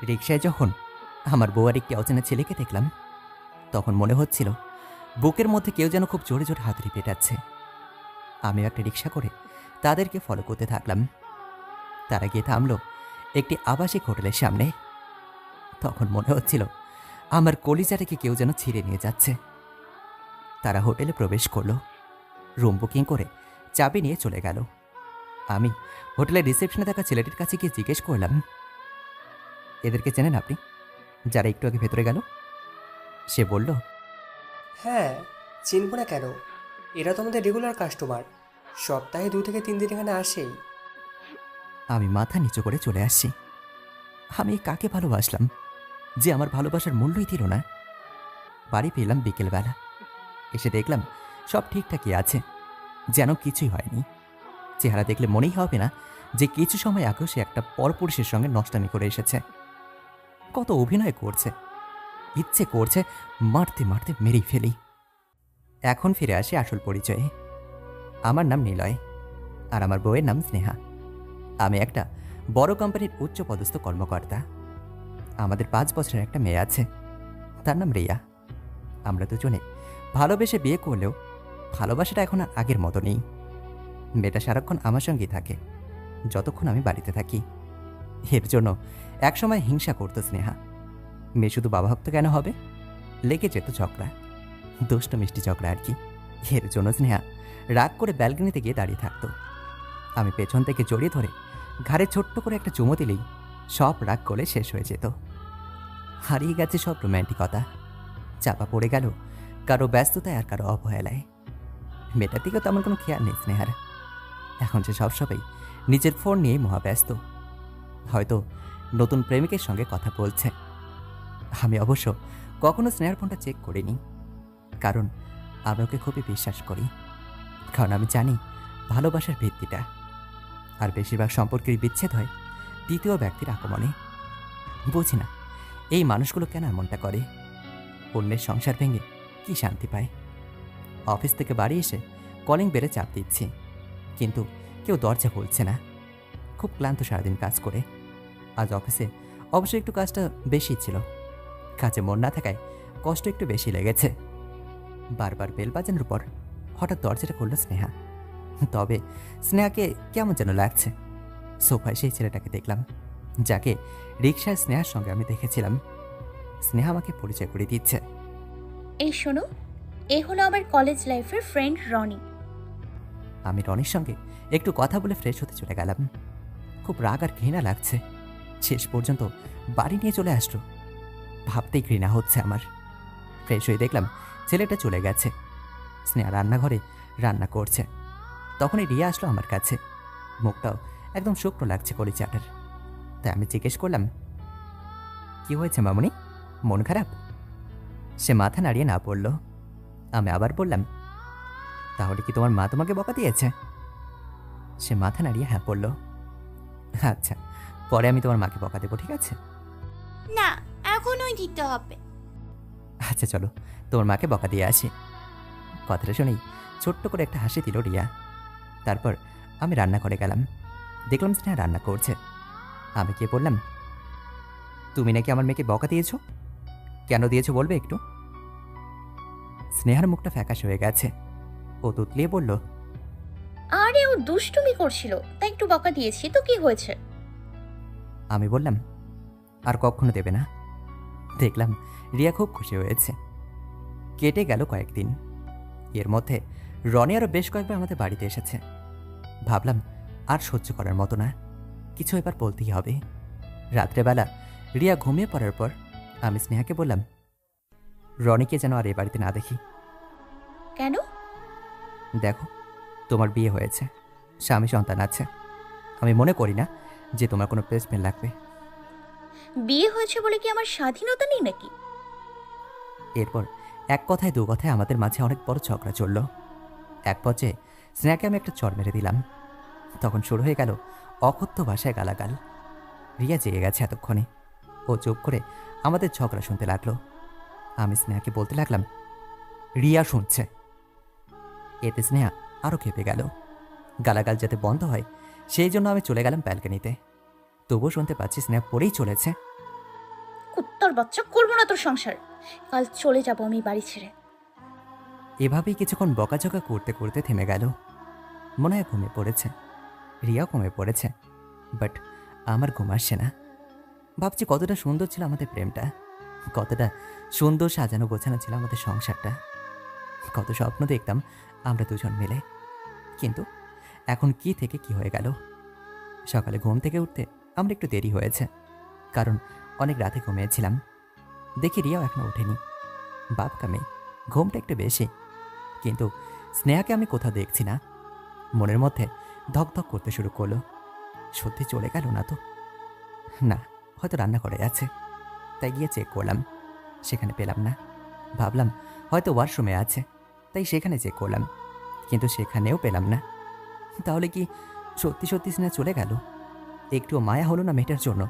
রিকশায় যখন আমার বউ আর একটি অচেনা ছেলেকে দেখলাম, তখন মনে হচ্ছিল বুকের মধ্যে কেউ যেন খুব জোরে জোরে হাতুড়ি পেটাচ্ছে। আমিও একটা রিকশা করে তাদেরকে ফলো করতে থাকলাম। তারা গিয়ে থামলো একটি আবাসিক হোটেলের সামনে। তখন মনে হচ্ছিল আমার কলিজাটাকে কেউ যেন ছিঁড়ে নিয়ে যাচ্ছে। তারা হোটেলে প্রবেশ করলো, রুম বুকিং করে চাবি নিয়ে চলে গেল। আমি হোটেলের রিসেপশনে থাকা ছেলেটির কাছে গিয়ে জিজ্ঞেস করলাম, এদেরকে চেনেন আপনি, যারা একটু আগে ভেতরে গেল? সে বলল, হ্যাঁ, চিনব না কেন? এরা তো আমাদের রেগুলার কাস্টমার। সপ্তাহে 2 থেকে 3 দিন এখানে আসেই। আমি মাথা নিচু করে চলে আসছি। আমি কাকে ভালোবাসলাম যে আমার ভালোবাসার মূল্যই দিল না? বাড়ি পেলাম বিকেলবেলা। এসে দেখলাম সব ঠিকঠাকই আছে, যেন কিছুই হয়নি। চেহারা দেখলে মনেই হবে না যে কিছু সময় আগেও সে একটা পরপুরুষের সঙ্গে নষ্টামি করে এসেছে। কত অভিনয় করছে, ইচ্ছে করছে মারতে মারতে মেরেই ফেলি। এখন ফিরে আসি আসল পরিচয়ে। আমার নাম নিলয়, আর আমার বউয়ের নাম স্নেহা। আমি একটা বড় কোম্পানির উচ্চপদস্থ কর্মকর্তা। আমাদের 5 বছরের একটা মেয়ে আছে, তার নাম রিয়া। আমরা দুজনে ভালোবেসে বিয়ে করলেও ভালোবাসাটা এখন আর আগের মতো নেই। মেয়েটা সারাক্ষণ আমার সঙ্গেই থাকে, যতক্ষণ আমি বাড়িতে থাকি। এর জন্য একসময় হিংসা করতো স্নেহা। মেয়ে শুধু বাবা ভক্ত কেন হবে? লেগে যেত ঝগড়া, দুষ্ট মিষ্টি ঝগড়া আর কি। এর জন্য স্নেহা রাগ করে ব্যালকনিতে গিয়ে দাঁড়িয়ে থাকতো। আমি পেছন থেকে জড়িয়ে ধরে ঘাড়ে ছোট্ট করে একটা চুমো দিলেই সব রাগ করে শেষ হয়ে যেত। হারিয়ে গেছে সব রোম্যান্টিকতা, চাপা পড়ে গেল কারো ব্যস্ততায় আর কারো অবহেলায়। মেয়েটার দিকেও তেমন কোনো খেয়াল নেই স্নেহার। এখন সে সবসময় নিজের ফোন নিয়েই মহাব্যস্ত, হয়তো নতুন প্রেমিকের সঙ্গে কথা বলছে। আমি অবশ্য কখনো স্নেহার ফোনটা চেক করিনি, কারণ আমি ওকে খুবই বিশ্বাস করি। কারণ আমি জানি ভালোবাসার ভিত্তিটা, আর বেশিরভাগ সম্পর্কের বিচ্ছেদ হয় দ্বিতীয় ব্যক্তির আগমনে। বুঝি না এই মানুষগুলো কেন এমনটা করে। অন্যের সংসার ভেঙে কি শান্তি পায়? অফিস থেকে বাড়ি এসে কলিং বেলে চাপ দিচ্ছি, কিন্তু কেউ দরজা খুলছে না। খুব ক্লান্ত সারাদিন কাজ করে। আজ অফিসে অবশ্যই একটু কাজটা বেশি ছিল, কাজে মন না থাকায় কষ্ট একটু বেশি লেগেছে। বারবার বেল বাজানোর পর হঠাৎ দরজাটা খুলল স্নেহা। তবে স্নেহাকে কেমন যেন লাগছে। সোফায় সেই ছেলেটাকে দেখলাম, যাকে রিকশায় স্নেহার সঙ্গে আমি দেখেছিলাম। স্নেহা আমাকে পরিচয় করে দিচ্ছে। এই শোনো, এ হলো আমার কলেজ লাইফের ফ্রেন্ড রনি। আমি রনির সঙ্গে একটু কথা বলে ফ্রেশ হতে চলে গেলাম। খুব রাগ আর ঘৃণা লাগছে, শেষ পর্যন্ত বাড়ি নিয়ে চলে আসলো। ভাবতেই ঘৃণা হচ্ছে আমার। ফ্রেশ হয়ে দেখলাম ছেলেটা চলে গেছে। স্নেহা রান্নাঘরে রান্না করছে। তখনই রিয়া আসলো আমার কাছে। মুখটাও একদম শুকনো লাগছে কলিজাটার। তাই আমি জিজ্ঞেস করলাম, কি হয়েছে মামুনি, মন খারাপ? সে মাথা নাড়িয়ে না পড়ল। আমি আবার বললাম, তাহলে কি তোমার মা তোমাকে বকা দিয়েছে? সে মাথা নাড়িয়ে হ্যাঁ পড়ল। আচ্ছা, পরে আমি তোমার মাকে বকা দেবো, ঠিক আছে? না, এখনই দিতে হবে। আচ্ছা চলো, তোমার মাকে বকা দিয়ে আসি। কথাটা শুনেই ছোট্ট করে একটা হাসি দিল রিয়া। তারপর আমি রান্না করে গেলাম। দেখলাম স্নেহা রান্না করছে। আমি গিয়ে বললাম, তুমি নাকি আমার মেয়েকে বকা দিয়েছো? কেন দিয়েছো বলবে একটু? স্নেহার মুখটা ফ্যাকাশ হয়ে গেছে। ও তুতলিয়ে বলল, আরে ও দুষ্টুমি করছিল, তাই একটু বকা দিয়েছি, তো কি হয়েছে? আমি বললাম, আর কখনো দেবে না। দেখলাম রিয়া খুব খুশি হয়েছে। কেটে গেল কয়েকদিন। এর মধ্যে রনি আরও বেশ কয়েকবার আমাদের বাড়িতে এসেছে। ভাবলাম আর সহ্য করার মতো না, কিছু এবার বলতেই হবে। রাত্রেবেলা রিয়া ঘুমিয়ে পড়ার পর আমি স্নেহাকে বললাম, রনিকে যেন আর এ বাড়িতে না দেখি। কেন? দেখো, তোমার বিয়ে হয়েছে, স্বামী সন্তান আছে। আমি মনে করি না যে তোমার কোনো প্লেসমেন্ট লাগবে। বিয়ে হয়েছে বলে কি আমার স্বাধীনতা নেই নাকি? এরপর এক কথায় দু কথায় আমাদের মাঝে অনেক বড় ঝগড়া চলল। এক পর্যায়ে স্নেহাকে আমি একটা চড় মেরে দিলাম। তখন শুরু হয়ে গেল অকথ্য ভাষায় গালাগাল। রিয়া জেগে গেছে এতক্ষণে। ও চুপ করে আমাদের ঝগড়া শুনতে লাগলো। আমি স্নেহাকে বলতে লাগলাম, রিয়া শুনছে। এতে স্নেহা আরও খেপে গেল। গালাগাল যাতে বন্ধ হয় সেই জন্য আমি চলে গেলাম ব্যালকনিতে। তবুও শুনতে পাচ্ছি স্নেহা পড়েই চলেছে। কুত্তার বাচ্চা, করবো না তোর সংসার। কাল চলে যাব আমি বাড়ি ছেড়ে। এভাবেই কিছুক্ষণ বকাঝকা করতে করতে থেমে গেল। মনে হয় ঘুমিয়ে পড়েছে, রিয়াও ঘুমিয়ে পড়েছে, বাট আমার ঘুম আসছে না। ভাবছি কতটা সুন্দর ছিল আমাদের প্রেমটা, কতটা সুন্দর সাজানো গোছানো ছিল আমাদের সংসারটা, কত স্বপ্ন দেখতাম আমরা দুজন মিলে। কিন্তু এখন কি থেকে কি হয়ে গেল। সকালে ঘুম থেকে উঠতে আমরা একটু দেরি হয়েছে, কারণ অনেক রাতে ঘুমিয়েছিলাম। দেখি রিয়াও এখনো ওঠেনি। বাপ কামে ঘুমটা একটু বেশি, কিন্তু স্নেহাকে আমি কোথাও দেখছি না। মনের মধ্যে ধকধক করতে শুরু করলো, সত্যি চলে গেল না তো? না, হয়তো রান্নাঘরে আছে। তাই গিয়ে চেক করলাম, সেখানে পেলাম না। ভাবলাম হয়তো ওয়াশরুমে আছে, তাই সেখানে চেক করলাম, কিন্তু সেখানেও পেলাম না। তাহলে কি সত্যি সত্যি স্নেহা চলে গেল? একটুও মায়া হলো না মেয়েটার জন্য।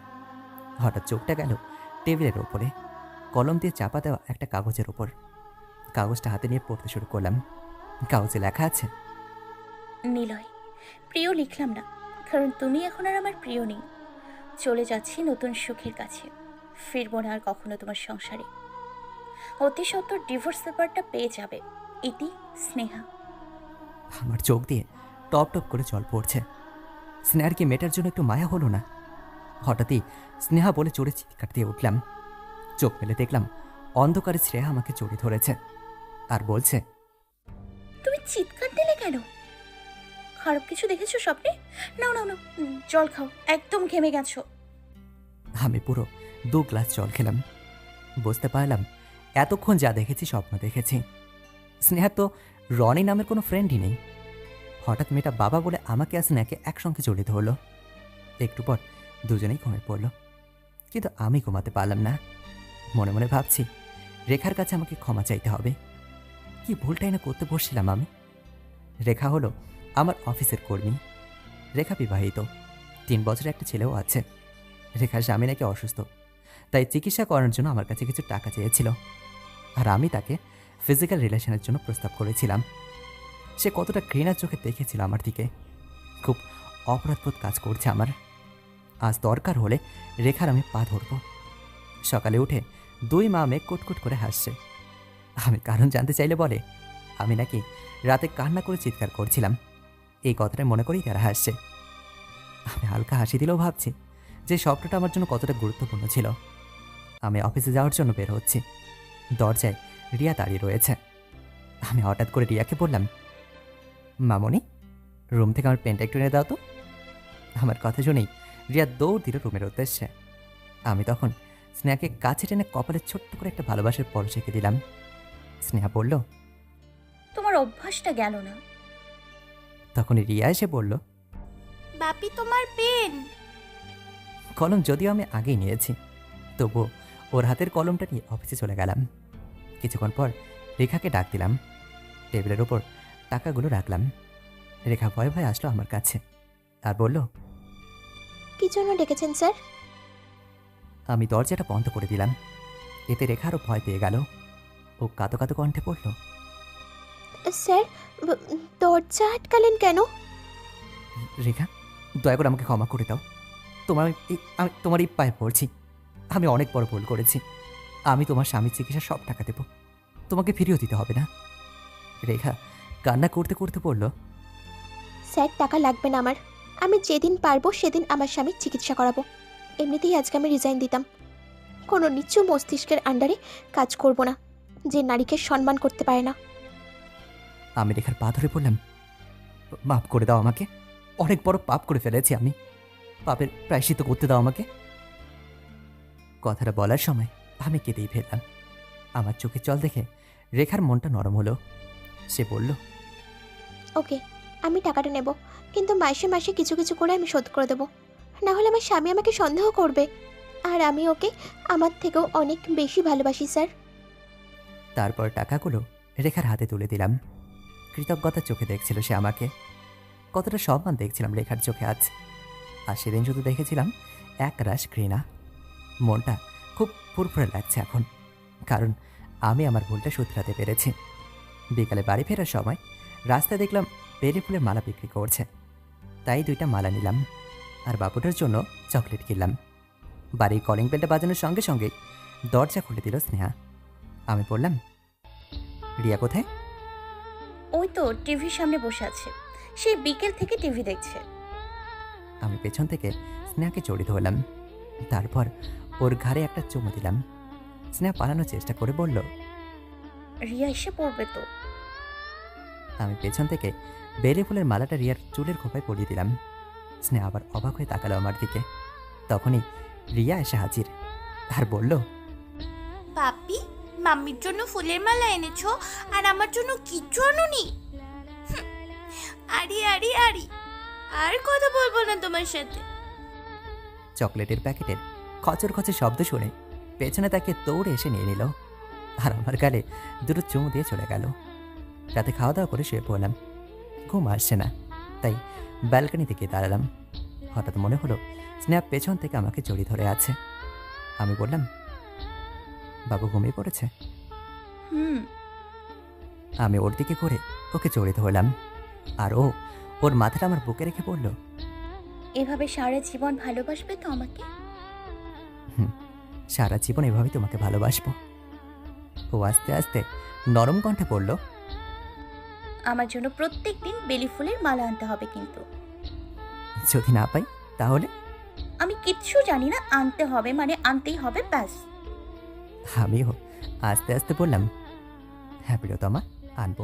হঠাৎ চোখটা গেল টেবিলের ওপরে, কলম দিয়ে চাপা দেওয়া একটা কাগজের ওপর। কাগজটা হাতে নিয়ে পড়তে শুরু করলাম। কাগজে লেখা আছে, নিলয়, প্রিয় লিখলাম না, কারণ তুমি এখন আর আমার প্রিয় নেই। চলে যাচ্ছি নতুন সুখের কাছে, ফিরবো না আর কখনো তোমার সংসারে। অতি সত্বর ডিভোর্স পেপারটা পেয়ে যাবে। ইতি, স্নেহা। আমার চোখ দিয়ে টপ টপ করে জল পড়ছে। স্নেহার কি মেয়েটার জন্য একটু মায়া হলো না? হঠাৎই স্নেহা বলে চড়ে চিৎকার দিয়ে উঠলাম। চোখ মেলে দেখলাম অন্ধকারে শ্রেয়া আমাকে জড়িয়ে ধরেছে আর বলছে, তুমি চিৎকার দিলে কেন? খারাপ কিছু দেখেছো স্বপ্নে? নাও নাও নাও, জল খাও, একদম ঘেমে গেছো। আমি পুরো 2 গ্লাস জল খেলাম। বুঝতে পারলাম এতক্ষণ যা দেখেছি স্বপ্ন দেখেছি। স্নেহার তো রনি নামের কোনো ফ্রেন্ডই নেই। হঠাৎ মেয়েটা বাবা বলে আমাকে আর স্নেহাকে একসঙ্গে জড়িয়ে ধরলো। একটু পর দুজনেই ঘুমিয়ে পড়ল, কিন্তু আমি ঘুমাতে পারলাম না। মনে মনে ভাবছি রেখার কাছে আমাকে ক্ষমা চাইতে হবে। কি ভুলটাই না করতে বসছিলাম আমি। রেখা হলো আমার অফিসের কর্মী। রেখা বিবাহিত, 3 বছরের একটা ছেলেও আছে। রেখার স্বামী নাকি অসুস্থ, তাই চিকিৎসা করার জন্য আমার কাছে কিছু টাকা চেয়েছিল, আর আমি তাকে ফিজিক্যাল রিলেশনের জন্য প্রস্তাব করেছিলাম। সে কতটা ঘৃণার চোখে দেখেছিল আমার দিকে। খুব অপরাধবোধ কাজ করছে আমার। আজ দরকার হলে রেখার আমি পা ধরব। সকালে উঠে 2 মা মেয়ে কুটকুট করে হাসছে। আমি কারণ জানতে চাইলে বলে আমি নাকি রাতে কান্না করে চিৎকার করছিলাম। এই কথাটা মনে করেই তারা হাসছে। আমি হালকা হাসি দিলেও ভাবছি যে স্বপ্নটা আমার জন্য কতটা গুরুত্বপূর্ণ ছিল। আমি অফিসে যাওয়ার জন্য বের হচ্ছি। দরজায় রিয়া দাঁড়িয়ে রয়েছে। আমি হঠাৎ করে রিয়াকে বললাম, মামনি, রুম থেকে আমার পেনটা একটু এনে দাও তো। আমার কথা শুনেই রিয়া দৌড় দিল রুমের উদ্দেশ্যে। আমি তখন স্নেহাকে কাছে টেনে কপালে ছোট্ট করে একটা ভালোবাসার পরশ এঁকে দিলাম। স্নেহা বলল, তোমার অভ্যাসটা গেল না। তখন রিয়া এসে বলল, বাপি, তোমার পেন। কলম যদিও আমি আগেই নিয়েছি, তবুও ওর হাতের কলমটা নিয়ে অফিসে চলে গেলাম। কিছুক্ষণ পর রেখাকে ডাক দিলাম। টেবিলের ওপর টাকাগুলো রাখলাম। রেখা ভয়ে ভয়ে আসলো আমার কাছে আর বলল, কি জন্য ডেকেছেন স্যার? আমি দরজাটা বন্ধ করে দিলাম। এতে রেখা আরও ভয় পেয়ে গেল। ও কাতো কাতো কণ্ঠে পড়ল, স্যার, দরজা আটকালেন কেন? রেখা, দয়া করে আমাকে ক্ষমা করে দাও। আমি তোমার এই পায়ে পড়ছি। আমি অনেক বড় ভুল করেছি। আমি তোমার স্বামীর চিকিৎসা সব টাকা দেব, তোমাকে ফিরিয়েও দিতে হবে না। রেখা কান্না করতে করতে বলল, স্যার, টাকা লাগবে না আমার। আমি যেদিন পারবো সেদিন আমার স্বামীর চিকিৎসা করাবো। এমনিতেই আজকে আমি রিজাইন দিতাম। কোনো নিচু মস্তিষ্কের আন্ডারে কাজ করব না, যে নারীকে সম্মান করতে পারে না। আমি রেখার পা ধরে বললাম, মাফ করে দাও আমাকে। অনেক বড় পাপ করে ফেলেছি আমি। পাপের প্রায়শ্চিত্ত করতে দাও আমাকে। কথাটা বলার সময় আমি কেঁদেই ফেললাম। আমার চোখে জল দেখে রেখার মনটা নরম হলো। সে বলল, ওকে, আমি টাকাটা নেব, কিন্তু মাসে মাসে কিছু কিছু করে আমি শোধ করে দেবো। না হলে আমার স্বামী আমাকে সন্দেহ করবে, আর আমি ওকে আমার থেকেও অনেক বেশি ভালোবাসি স্যার। তারপর টাকাগুলো রেখার হাতে তুলে দিলাম। কৃতজ্ঞতার চোখে দেখছিল সে আমাকে। কতটা সম্মান দেখছিলাম রেখার চোখে আজ। আর সেদিন শুধু দেখেছিলাম এক রাশ ঘৃণা। মনটা খুব ফুরফুরে লাগছে এখন, কারণ আমি আমার ভুলটা শুধরাতে পেরেছি। বিকালে বাড়ি ফেরার সময় রাস্তায় দেখলাম বেলি ফুলের মালা বিক্রি করছে, তাই 2টা মালা নিলাম আর বাবুটার জন্য চকলেট কিনলাম। বাড়ির কলিং বেলটা বাজানোর সঙ্গে সঙ্গে দরজা খুলে দিল স্নেহা। আমি বললাম, রিয়া কোথায়? ওই তো টিভির সামনে বসে আছে, সেই বিকেল থেকে টিভি দেখছে। আমি পেছন থেকে স্নেহাকে জড়িয়ে ধরলাম, তারপর ওর ঘাড়ে একটা চুমু দিলাম। স্নেহা পালানোর চেষ্টা করে বলল, রিয়া এসে পড়বে তো। আমি পেছন থেকে বেলে ফুলের মালাটা রিয়ার চুলের খোপায় পরিয়ে দিলাম। স্নেহা আবার অবাক হয়ে তাকালো আমার দিকে। তখনই রিয়া এসে হাজির আর বলল, পাপি, মাম্মির জন্য ফুলের মালা এনেছো আর আমার জন্য কিচ্ছু আনোনি? আরে আরে আরে, আর কথা বলবো না তোমার সাথে। চকলেটের প্যাকেটের খচর খচর শব্দ শুনে পেছনে তাকে দৌড়ে এসে নিয়ে নিল আর আমার গালে দুটো চুমু দিয়ে চলে গেল। রাতে খাওয়া দাওয়া করে শুয়ে পড়লাম। ঘুম আসছে না, তাই ব্যালকনি থেকে দাঁড়ালাম। হঠাৎ মনে হলো স্নেহা পেছন থেকে আমাকে জড়িয়ে ধরে আছে। আমি বললাম, বাবু ঘুমিয়ে পড়েছে? হুম। আমি ওর দিকে করে ওকে জড়িয়ে ধরলাম আর ও ওর মাথাটা আমার বুকে রেখে পড়ল, এভাবে সারা জীবন ভালোবাসবে তো আমাকে? সারা জীবন এভাবেই তোমাকে ভালোবাসবো। ও আস্তে আস্তে নরম কণ্ঠে পড়ল, আমার জন্য প্রত্যেক দিন বেলি ফুলের মালা আনতে হবে কিন্তু। যদি না পাই তাহলে? আমি কিচ্ছু জানি না, আনতে হবে মানে আনতেই হবে, ব্যাস। আমিও আস্তে আস্তে বললাম, হ্যাঁ প্রিয়তমা, আনবো।